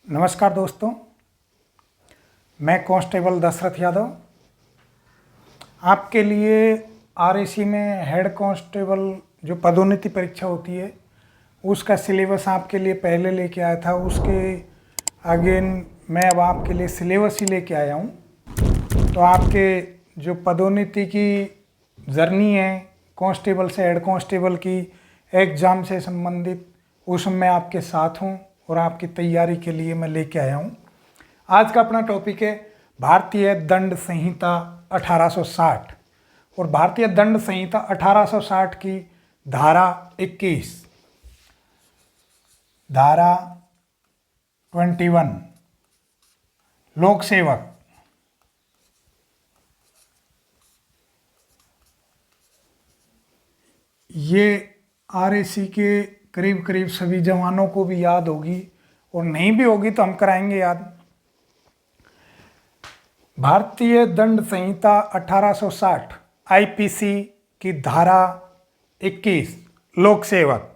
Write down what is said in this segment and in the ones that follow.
नमस्कार दोस्तों, मैं कांस्टेबल दशरथ यादव आपके लिए आरएसी में हेड कांस्टेबल जो पदोन्नति परीक्षा होती है उसका सिलेबस आपके लिए पहले लेके आया था। उसके अगेन मैं अब आपके लिए सिलेबस ही लेके आया हूँ। तो आपके जो पदोन्नति की जर्नी है कांस्टेबल से हेड कांस्टेबल की एग्ज़ाम से संबंधित, उसमें मैं आपके साथ हूँ और आपकी तैयारी के लिए मैं लेके आया हूँ। आज का अपना टॉपिक है भारतीय दंड संहिता 1860 और भारतीय दंड संहिता 1860 की धारा 21, धारा 21 लोक सेवक, ये आरएसी के करीब करीब सभी जवानों को भी याद होगी और नहीं भी होगी तो हम कराएंगे याद। भारतीय दंड संहिता 1860 आईपीसी की धारा 21 लोक सेवक,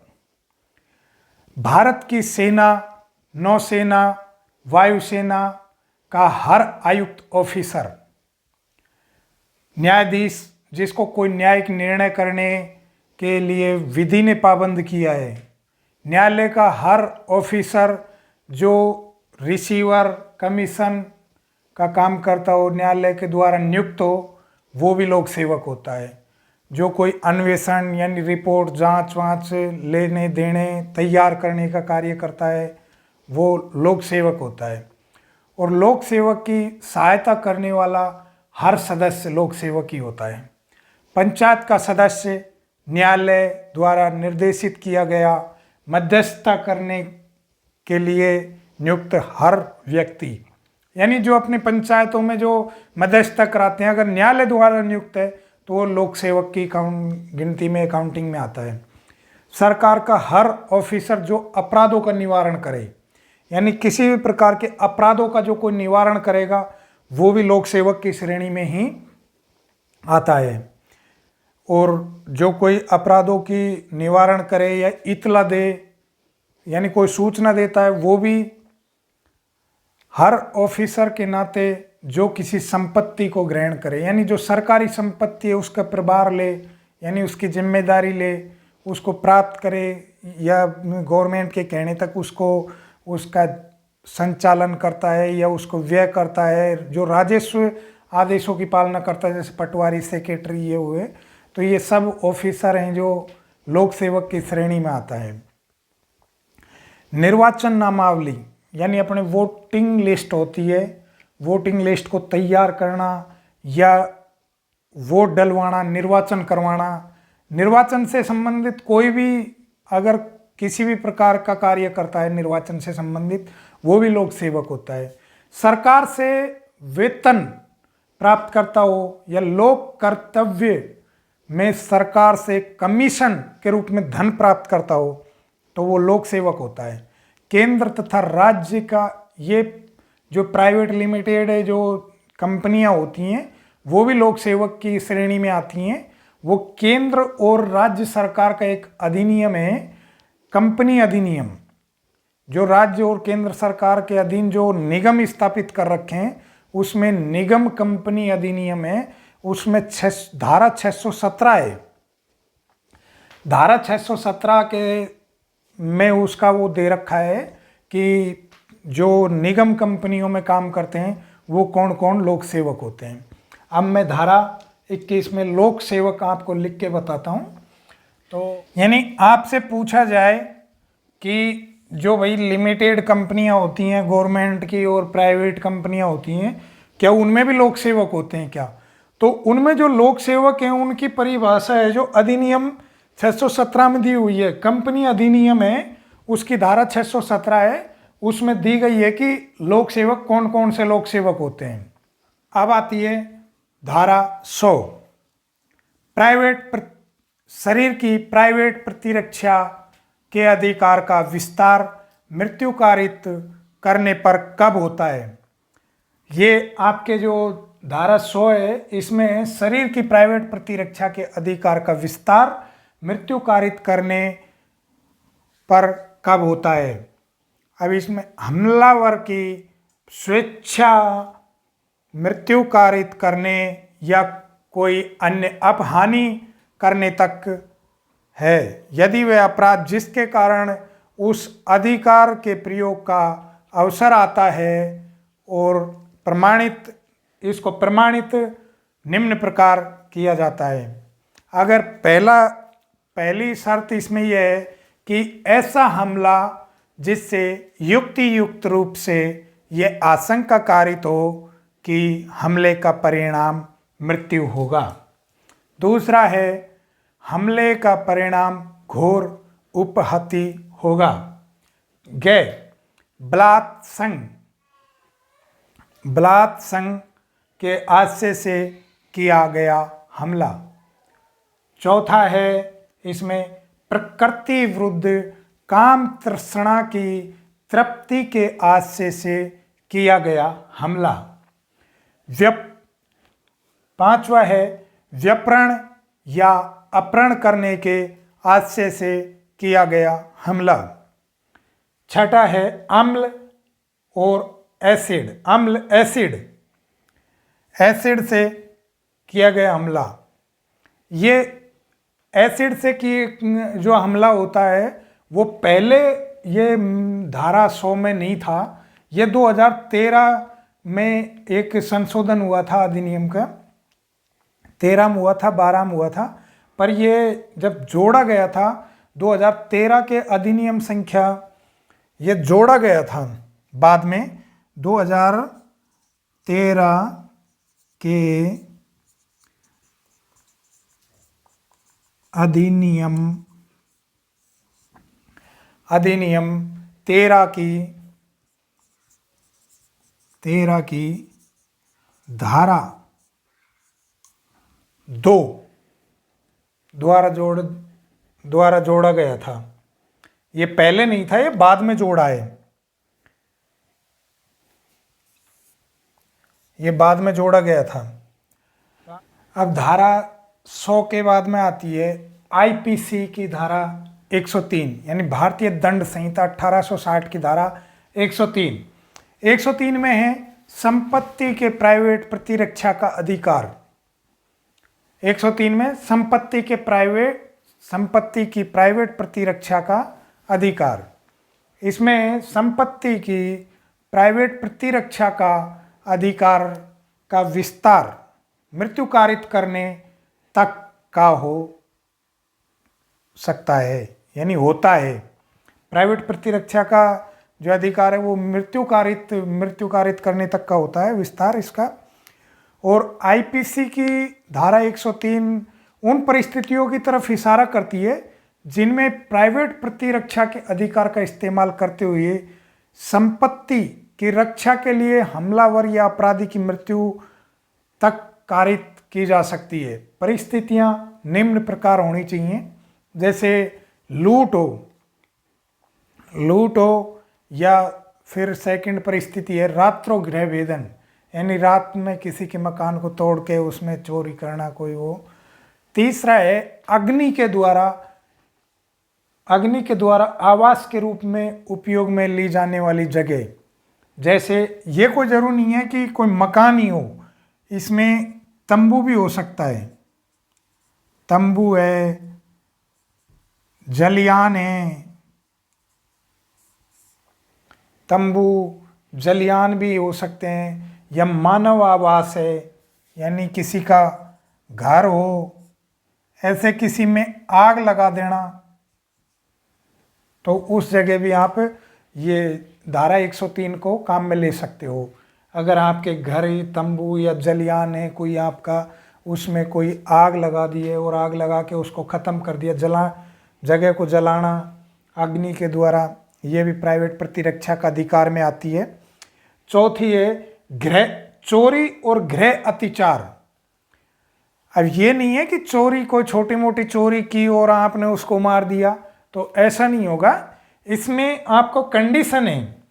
भारत की सेना, नौसेना, वायुसेना का हर आयुक्त ऑफिसर, न्यायाधीश जिसको कोई न्यायिक निर्णय करने के लिए विधि ने पाबंद किया है, न्यायालय का हर ऑफिसर जो रिसीवर कमीशन का काम करता हो, न्यायालय के द्वारा नियुक्त हो, वो भी लोक सेवक होता है। जो कोई अन्वेषण यानी रिपोर्ट जांच वाँच लेने देने तैयार करने का कार्य करता है वो लोक सेवक होता है। और लोक सेवक की सहायता करने वाला हर सदस्य लोक सेवक ही होता है। पंचायत का सदस्य न्यायालय द्वारा निर्देशित किया गया मध्यस्थता करने के लिए नियुक्त हर व्यक्ति, यानी जो अपनी पंचायतों में जो मध्यस्थता कराते हैं, अगर न्यायालय द्वारा नियुक्त है तो वो लोक सेवक की गिनती में, अकाउंटिंग में आता है। सरकार का हर ऑफिसर जो अपराधों का निवारण करे, यानी किसी भी प्रकार के अपराधों का जो कोई निवारण करेगा वो भी लोक सेवक की श्रेणी में ही आता है। और जो कोई अपराधों की निवारण करे या इतला दे यानी कोई सूचना देता है, वो भी हर ऑफिसर के नाते जो किसी संपत्ति को ग्रहण करे, यानी जो सरकारी संपत्ति है उसका प्रभार ले, यानी उसकी जिम्मेदारी ले, उसको प्राप्त करे या गवर्नमेंट के कहने तक उसको उसका संचालन करता है या उसको व्यय करता है, जो राजस्व आदेशों की पालना करता है, जैसे पटवारी, सेक्रेटरी ये हुए, तो ये सब ऑफिसर हैं जो लोक सेवक की श्रेणी में आता है। निर्वाचन नामावली यानी अपने वोटिंग लिस्ट होती है, वोटिंग लिस्ट को तैयार करना या वोट डलवाना, निर्वाचन करवाना, निर्वाचन से संबंधित कोई भी अगर किसी भी प्रकार का कार्य करता है निर्वाचन से संबंधित, वो भी लोक सेवक होता है। सरकार से वेतन प्राप्त करता हो या लोक कर्तव्य में सरकार से कमीशन के रूप में धन प्राप्त करता हो तो वो लोक सेवक होता है। केंद्र तथा राज्य का ये जो प्राइवेट लिमिटेड है जो कंपनियां होती हैं वो भी लोक सेवक की श्रेणी में आती हैं। वो केंद्र और राज्य सरकार का एक अधिनियम है, कंपनी अधिनियम, जो राज्य और केंद्र सरकार के अधीन जो निगम स्थापित कर रखे हैं उसमें निगम कंपनी अधिनियम है। उसमें धारा 617 है। धारा 617 के में उसका वो दे रखा है कि जो निगम कंपनियों में काम करते हैं वो कौन कौन लोक सेवक होते हैं। अब मैं धारा 21 में लोक सेवक आपको लिख के बताता हूँ। तो यानी आपसे पूछा जाए कि जो भाई लिमिटेड कंपनियां होती हैं गवर्नमेंट की और प्राइवेट कंपनियां होती हैं, क्या उनमें भी लोक सेवक होते हैं क्या? तो उनमें जो लोक सेवक हैं उनकी परिभाषा है जो अधिनियम 617 में दी हुई है। कंपनी अधिनियम है उसकी धारा 617 है, उसमें दी गई है कि लोक सेवक कौन कौन से लोक सेवक होते हैं। अब आती है धारा 100, शरीर की प्राइवेट प्रतिरक्षा के अधिकार का विस्तार मृत्यु कारित करने पर कब होता है। ये आपके जो धारा 100 है इसमें शरीर की प्राइवेट प्रतिरक्षा के अधिकार का विस्तार मृत्यु कारित करने पर कब होता है। अब इसमें हमलावर की स्वेच्छा मृत्यु कारित करने या कोई अन्य अपहानि करने तक है, यदि वह अपराध जिसके कारण उस अधिकार के प्रयोग का अवसर आता है और इसको प्रमाणित निम्न प्रकार किया जाता है। अगर पहली शर्त इसमें यह है कि ऐसा हमला जिससे युक्तियुक्त रूप से यह आशंका कारित हो कि हमले का परिणाम मृत्यु होगा। दूसरा है हमले का परिणाम घोर उपहति होगा। बलात्संग के आशय से किया गया हमला। चौथा है इसमें प्रकृति विरुद्ध काम तृष्णा की तृप्ति के आशय से किया गया हमला। पांचवा है व्यपरण या अपहरण करने के आशय से किया गया हमला। छठा है अम्ल एसिड से किया गया हमला। ये एसिड से जो हमला होता है वो पहले ये धारा 100 में नहीं था, ये 2013 में एक संशोधन हुआ था अधिनियम का, 13 में हुआ था, 12 में हुआ था, पर ये जब जोड़ा गया था 2013 के अधिनियम संख्या ये जोड़ा गया था बाद में 2013 के अधिनियम 13 की धारा 2 द्वारा जोड़ा गया था। ये पहले नहीं था, ये बाद में जोड़ा है, ये बाद में जोड़ा गया था। अब धारा 100 के बाद में आती है आईपीसी की धारा 103, यानी भारतीय दंड संहिता 1860 की धारा 103। 103 में है संपत्ति के प्राइवेट प्रतिरक्षा का अधिकार। 103 में संपत्ति की प्राइवेट प्रतिरक्षा का अधिकार। इसमें संपत्ति की प्राइवेट प्रतिरक्षा का अधिकार का विस्तार मृत्यु कारित करने तक का हो सकता है, यानी होता है। प्राइवेट प्रतिरक्षा का जो अधिकार है वो मृत्यु कारित करने तक का होता है विस्तार इसका। और आईपीसी की धारा 103 उन परिस्थितियों की तरफ इशारा करती है जिनमें प्राइवेट प्रतिरक्षा के अधिकार का इस्तेमाल करते हुए संपत्ति की रक्षा के लिए हमलावर या अपराधी की मृत्यु तक कारित की जा सकती है। परिस्थितियां निम्न प्रकार होनी चाहिए, जैसे लूट हो या फिर सेकंड परिस्थिति है रात्रो गृह भेदन, यानी रात में किसी के मकान को तोड़ के उसमें चोरी करना कोई हो। तीसरा है अग्नि के द्वारा आवास के रूप में उपयोग में ली जाने वाली जगह, जैसे ये कोई जरूरी नहीं है कि कोई मकान ही हो, इसमें तंबू भी हो सकता है, तंबू है, जलियान है, तंबू जलियान भी हो सकते हैं, या मानव आवास है, यानी किसी का घर हो, ऐसे किसी में आग लगा देना, तो उस जगह भी आप ये धारा 103 को काम में ले सकते हो। अगर आपके घर ही तंबू या जलियान है, कोई आपका उसमें कोई आग लगा दी है और आग लगा के उसको ख़त्म कर दिया, जगह को जलाना अग्नि के द्वारा, ये भी प्राइवेट प्रतिरक्षा का अधिकार में आती है। चौथी है चोरी और गृह अतिचार। अब ये नहीं है कि चोरी कोई छोटी मोटी चोरी की और आपने उसको मार दिया, तो ऐसा नहीं होगा। इसमें आपको कंडीशन है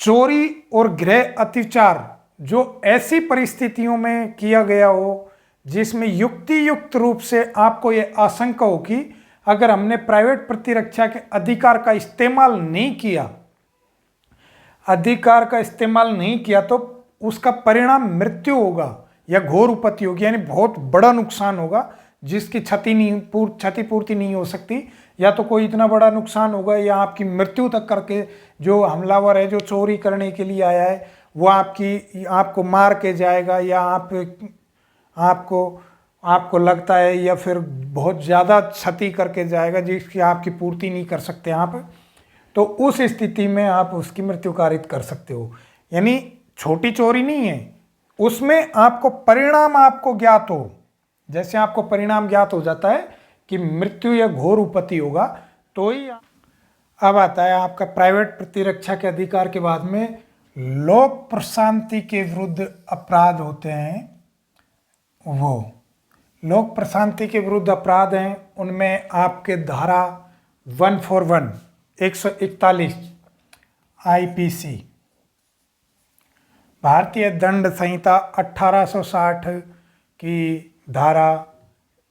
चोरी और गृह अतिचार जो ऐसी परिस्थितियों में किया गया हो जिसमें युक्तियुक्त रूप से आपको ये आशंका हो कि अगर हमने प्राइवेट प्रतिरक्षा के अधिकार का इस्तेमाल नहीं किया अधिकार का इस्तेमाल नहीं किया तो उसका परिणाम मृत्यु होगा या घोर उपत्ति होगी, यानी बहुत बड़ा नुकसान होगा जिसकी क्षतिपूर्ति नहीं हो सकती, या तो कोई इतना बड़ा नुकसान होगा या आपकी मृत्यु तक करके जो हमलावर है, जो चोरी करने के लिए आया है, वो आपको मार के जाएगा, या आपको लगता है, या फिर बहुत ज़्यादा क्षति करके जाएगा जिसकी आपकी पूर्ति नहीं कर सकते आप, तो उस स्थिति में आप उसकी मृत्यु कारित कर सकते हो। यानी छोटी चोरी नहीं है, उसमें आपको परिणाम आपको ज्ञात हो, जैसे आपको परिणाम ज्ञात हो जाता है कि मृत्यु या घोर उपत्ति होगा तो ही। अब आता है आपका प्राइवेट प्रतिरक्षा के अधिकार के बाद में लोक प्रशांति के विरुद्ध अपराध होते हैं। वो लोक प्रशांति के विरुद्ध अपराध हैं, उनमें आपके धारा 141 141 आईपीसी भारतीय दंड संहिता 1860 की धारा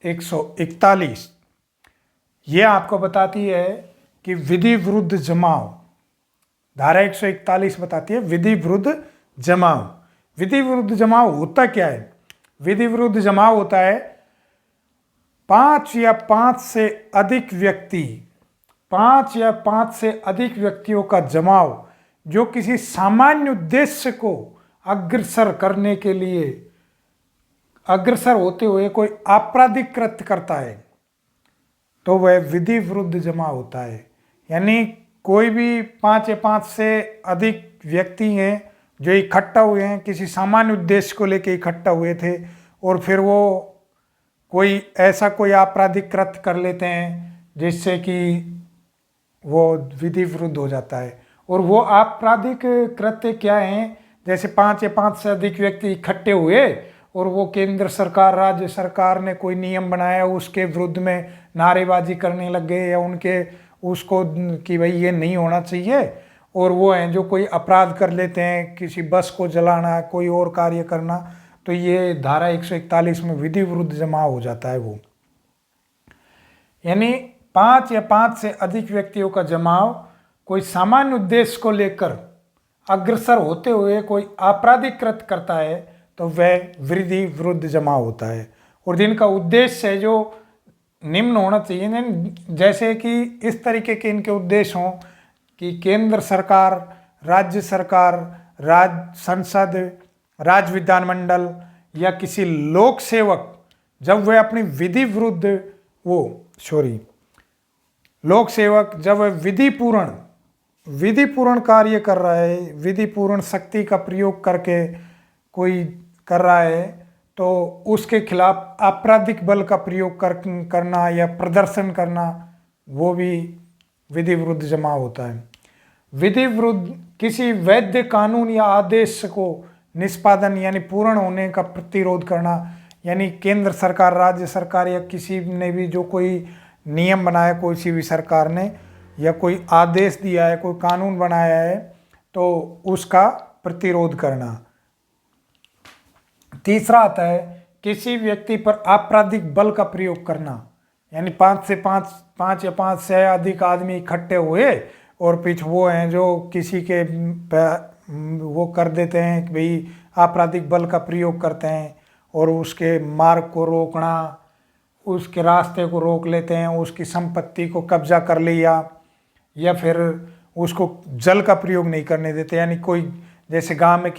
141 ये आपको बताती है कि विधि विरुद्ध जमाव। धारा 141 बताती है विधि विरुद्ध जमाव। विधि विरुद्ध जमाव होता क्या है? विधि विरुद्ध जमाव होता है 5 या 5 से अधिक व्यक्तियों का जमाव जो किसी सामान्य उद्देश्य को अग्रसर करने के लिए अग्रसर होते हुए कोई आपराधिक कृत्य करता है तो वह विधि विरुद्ध जमाव होता है। यानी कोई भी 5 या 5 से अधिक व्यक्ति हैं जो इकट्ठा हुए हैं, किसी सामान्य उद्देश्य को लेकर इकट्ठा हुए थे और फिर वो कोई आपराधिक कृत्य कर लेते हैं जिससे कि वो विधि विरुद्ध हो जाता है। और वो आपराधिक कृत्य क्या हैं? जैसे 5 या 5 से अधिक व्यक्ति इकट्ठे हुए और वो केंद्र सरकार, राज्य सरकार ने कोई नियम बनाया, उसके विरुद्ध में नारेबाजी करने लग गए या उसको कि भाई ये नहीं होना चाहिए, और वो हैं जो कोई अपराध कर लेते हैं, किसी बस को जलाना, कोई और कार्य करना, तो ये धारा 141 में विधि विरुद्ध जमाव हो जाता है वो। यानी 5 या 5 से अधिक व्यक्तियों का जमाव कोई सामान्य उद्देश्य को लेकर अग्रसर होते हुए कोई आपराधिक कृत्य करता है तो वह विधि विरुद्ध जमाव होता है। और जिनका उद्देश्य है जो निम्न होना चाहिए, जैसे कि इस तरीके के इनके उद्देश्य हों कि केंद्र सरकार, राज्य सरकार, राज्य संसद, राज्य विधानमंडल या किसी लोक सेवक जब वह अपनी विधि विरुद्ध लोक सेवक जब वह विधिपूर्ण कार्य कर रहा है, विधिपूर्ण शक्ति का प्रयोग करके कोई कर रहा है तो उसके खिलाफ आपराधिक बल का प्रयोग करना या प्रदर्शन करना वो भी विधि विरुद्ध जमाव होता है। विधि विरुद्ध किसी वैध कानून या आदेश को निष्पादन यानी पूर्ण होने का प्रतिरोध करना, यानी केंद्र सरकार, राज्य सरकार या किसी ने भी जो कोई नियम बनाया, कोई भी सरकार ने, या कोई आदेश दिया है, कोई कानून बनाया है तो उसका प्रतिरोध करना। तीसरा आता है किसी व्यक्ति पर आपराधिक बल का प्रयोग करना, यानी 5 या 5 से अधिक आदमी इकट्ठे हुए और पीछे वो हैं जो किसी के वो कर देते हैं कि भाई आपराधिक बल का प्रयोग करते हैं और उसके मार्ग को रोकना, उसके रास्ते को रोक लेते हैं, उसकी संपत्ति को कब्जा कर लिया, या फिर उसको जल का प्रयोग नहीं करने देते। यानी कोई जैसे गांव में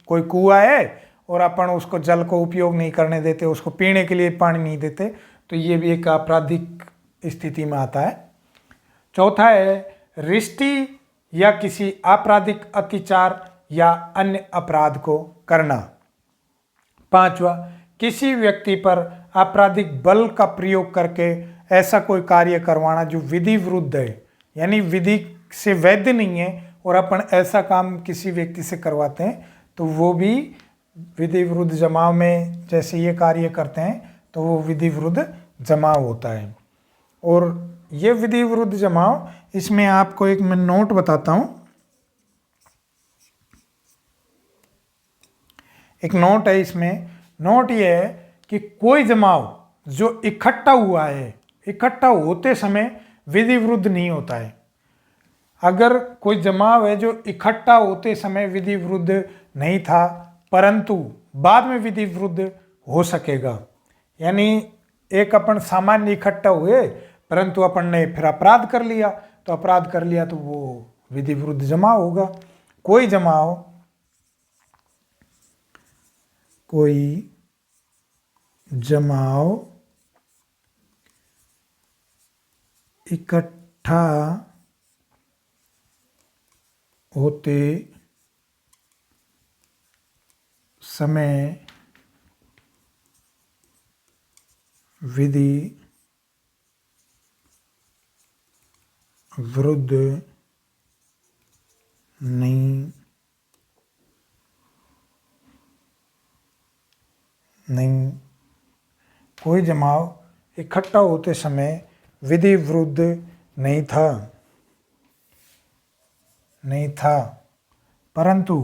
कोई कुआं है और अपन उसको जल को उपयोग नहीं करने देते, उसको पीने के लिए पानी नहीं देते, तो ये भी एक आपराधिक स्थिति में आता है। चौथा है रिष्टि या किसी आपराधिक अत्याचार या अन्य अपराध को करना। पांचवा किसी व्यक्ति पर आपराधिक बल का प्रयोग करके ऐसा कोई कार्य करवाना जो विधि विरुद्ध है, यानी विधि से वैध नहीं है और अपन ऐसा काम किसी व्यक्ति से करवाते हैं तो वो भी विधि विरुद्ध जमाव में, जैसे ये कार्य करते हैं तो वो विधि विरुद्ध जमाव होता है। और ये विधि विरुद्ध जमाव, इसमें आपको एक मैं नोट बताता हूँ। एक नोट है इसमें। नोट ये है कि कोई जमाव जो इकट्ठा हुआ है, इकट्ठा होते समय विधि विरुद्ध नहीं होता है। अगर कोई जमाव है जो इकट्ठा होते समय विधि विरुद्ध नहीं था परंतु बाद में विधि विरुद्ध हो सकेगा, यानी एक अपन सामान्य इकट्ठा हुए परंतु अपन ने फिर अपराध कर लिया, तो अपराध कर लिया तो वो विधि विरुद्ध जमाव होगा। कोई जमाव इकट्ठा होते समय विधि विरुद्ध नहीं कोई जमाव इकट्ठा होते समय विधि विरुद्ध नहीं था परंतु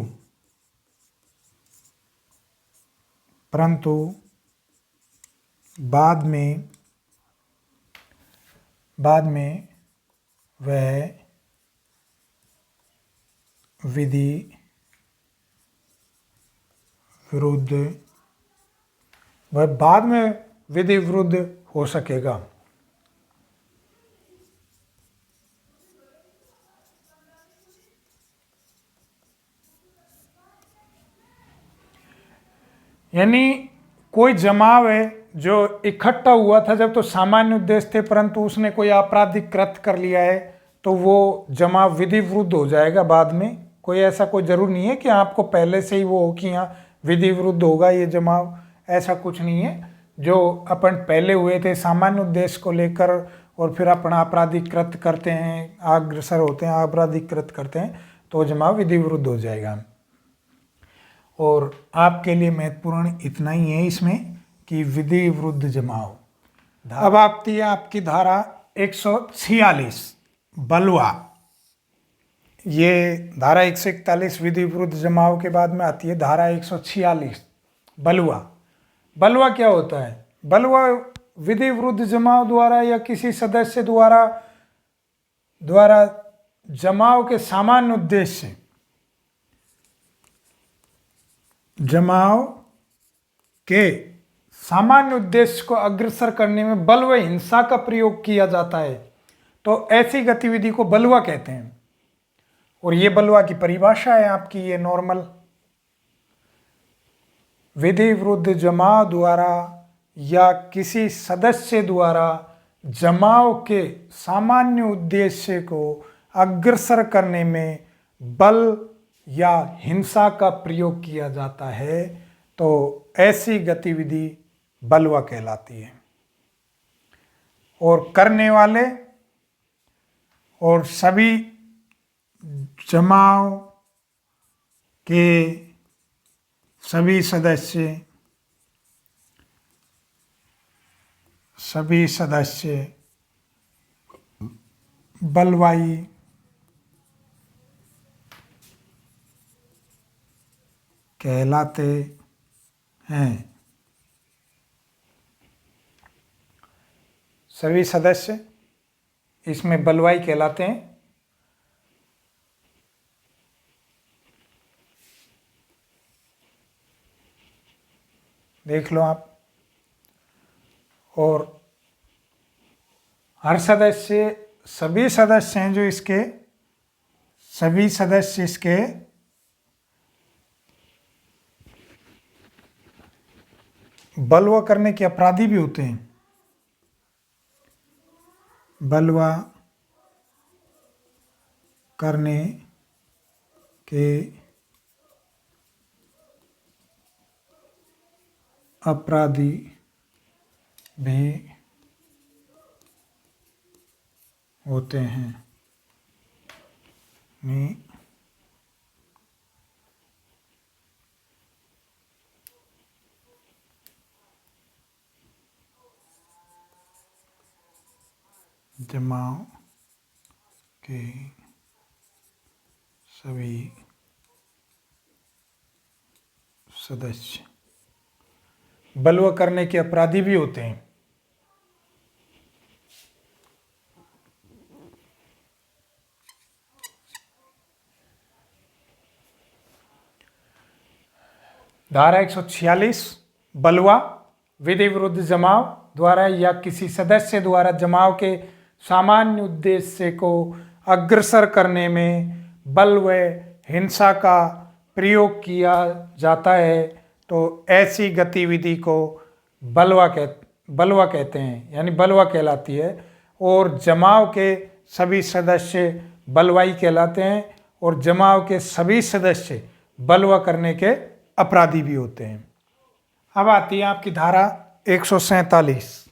बाद में वह विधि विरुद्ध हो सकेगा। यानी कोई जमाव है जो इकट्ठा हुआ था जब तो सामान्य उद्देश्य थे परंतु उसने कोई आपराधिक कृत्य कर लिया है तो वो जमाव विधि विरुद्ध हो जाएगा बाद में। कोई ऐसा कोई जरूर नहीं है कि आपको पहले से ही वो हो कि यहाँ विधि विरुद्ध होगा ये जमाव, ऐसा कुछ नहीं है। जो अपन पहले हुए थे सामान्य उद्देश्य को लेकर और फिर अपना आपराधिक कृत्य करते हैं, अग्रसर होते हैं, आपराधिक कृत्य करते हैं तो जमाव विधि विरुद्ध हो जाएगा। और आपके लिए महत्वपूर्ण इतना ही है इसमें कि विधि विरुद्ध जमाव। अब आती है आपकी धारा 146 बलवा। ये धारा 141 विधि विरुद्ध जमाव के बाद में आती है धारा 146 बलवा। बलवा क्या होता है? बलवा विधि विरुद्ध जमाव द्वारा या किसी सदस्य द्वारा जमाव के सामान्य उद्देश्य से जमाव के सामान्य उद्देश्य को अग्रसर करने में बल व हिंसा का प्रयोग किया जाता है तो ऐसी गतिविधि को बलवा कहते हैं। और ये बलवा की परिभाषा है आपकी, ये नॉर्मल विधि विरुद्ध जमाव द्वारा या किसी सदस्य द्वारा जमाव के सामान्य उद्देश्य को अग्रसर करने में बल या हिंसा का प्रयोग किया जाता है तो ऐसी गतिविधि बलवा कहलाती है। और करने वाले और सभी जमाव के सभी सदस्य बलवाई कहलाते हैं। सभी सदस्य इसमें बलवाई कहलाते हैं। देख लो आप। और हर सदस्य, सभी सदस्य हैं जो इसके, सभी सदस्य इसके बलवा करने के अपराधी भी होते हैं। बलवा करने के अपराधी भी होते हैं। जमाव के सभी सदस्य बलवा करने के अपराधी भी होते हैं। धारा 146 बलवा विधि विरुद्ध जमाव द्वारा या किसी सदस्य द्वारा जमाव के सामान्य उद्देश्य को अग्रसर करने में बल व हिंसा का प्रयोग किया जाता है तो ऐसी गतिविधि को बलवा कहते हैं, यानी बलवा कहलाती है। और जमाव के सभी सदस्य बलवाई कहलाते हैं और जमाव के सभी सदस्य बलवा करने के अपराधी भी होते हैं। अब आती है आपकी धारा 147।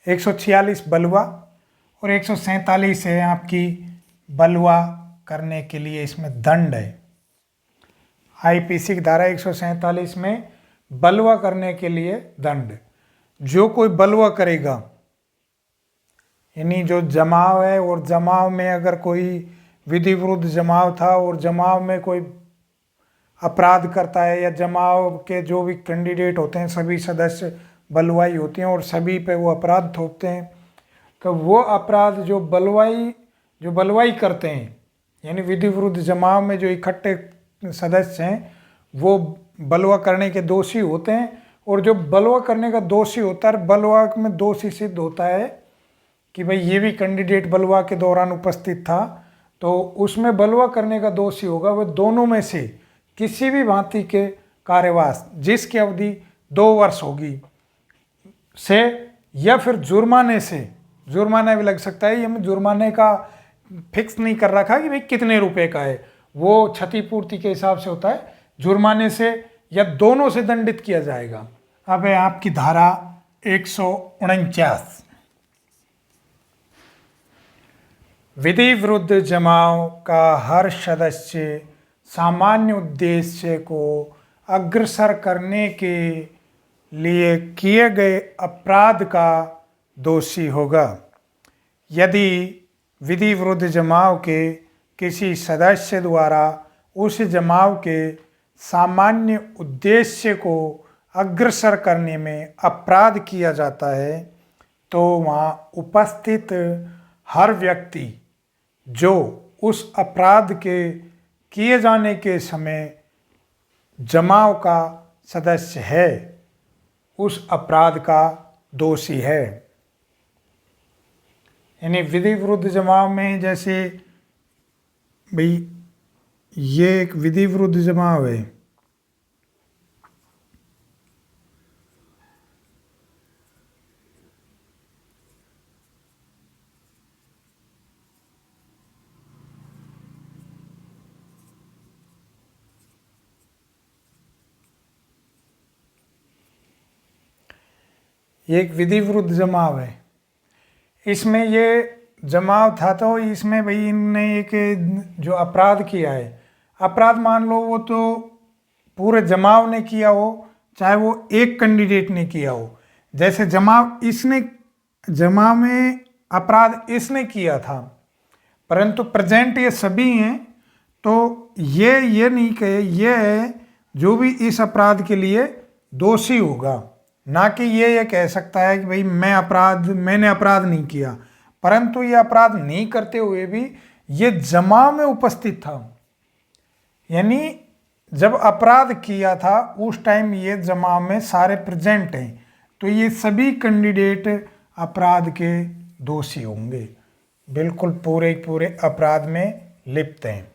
146 बलवा और 147 है आपकी बलवा करने के लिए इसमें दंड है। आईपीसी की धारा 147 में बलवा करने के लिए दंड। जो कोई बलवा करेगा, यानी जो जमाव है और जमाव में अगर कोई विधि विरुद्ध जमाव था और जमाव में कोई अपराध करता है या जमाव के जो भी कैंडिडेट होते हैं सभी सदस्य बलवाई होते हैं और सभी पे वो अपराध थोपते हैं, तो वो अपराध जो बलवाई करते हैं, यानी विधि विरुद्ध जमाव में जो इकट्ठे सदस्य हैं वो बलवा करने के दोषी होते हैं। और जो बलवा करने का दोषी होता है, बलवा में दोषी सिद्ध होता है कि भाई ये भी कैंडिडेट बलवा के दौरान उपस्थित था, तो उसमें बलवा करने का दोषी होगा वह दोनों में से किसी भी भांति के कार्यवास जिसकी अवधि 2 वर्ष होगी से या फिर जुर्माने से, जुर्माना भी लग सकता है, ये में जुर्माने का फिक्स नहीं कर रखा कि भाई कितने रुपए का है, वो क्षतिपूर्ति के हिसाब से होता है, जुर्माने से या दोनों से दंडित किया जाएगा। अब है आपकी धारा 149। विधि विरुद्ध जमाव का हर सदस्य सामान्य उद्देश्य को अग्रसर करने के लिए किए गए अपराध का दोषी होगा यदि विधि विरुद्ध जमाव के किसी सदस्य द्वारा उस जमाव के सामान्य उद्देश्य को अग्रसर करने में अपराध किया जाता है, तो वहाँ उपस्थित हर व्यक्ति जो उस अपराध के किए जाने के समय जमाव का सदस्य है उस अपराध का दोषी है। यानी विधि विरुद्ध जमाव में जैसे भाई ये एक विधि विरुद्ध जमाव है, ये एक विधि विरुद्ध जमाव है। इसमें ये जमाव था तो इसमें भाई इनने एक जो अपराध किया है, अपराध मान लो वो तो पूरे जमाव ने किया हो चाहे वो एक कैंडिडेट ने किया हो। जैसे जमाव में अपराध इसने किया था परंतु प्रेजेंट ये सभी हैं, तो ये नहीं कहे ये है जो भी इस अपराध के लिए दोषी होगा, ना कि ये कह सकता है कि भाई मैंने अपराध नहीं किया, परंतु ये अपराध नहीं करते हुए भी ये जमाव में उपस्थित था। यानी जब अपराध किया था उस टाइम ये जमाव में सारे प्रेजेंट हैं, तो ये सभी कैंडिडेट अपराध के दोषी होंगे, बिल्कुल पूरे अपराध में लिप्त हैं।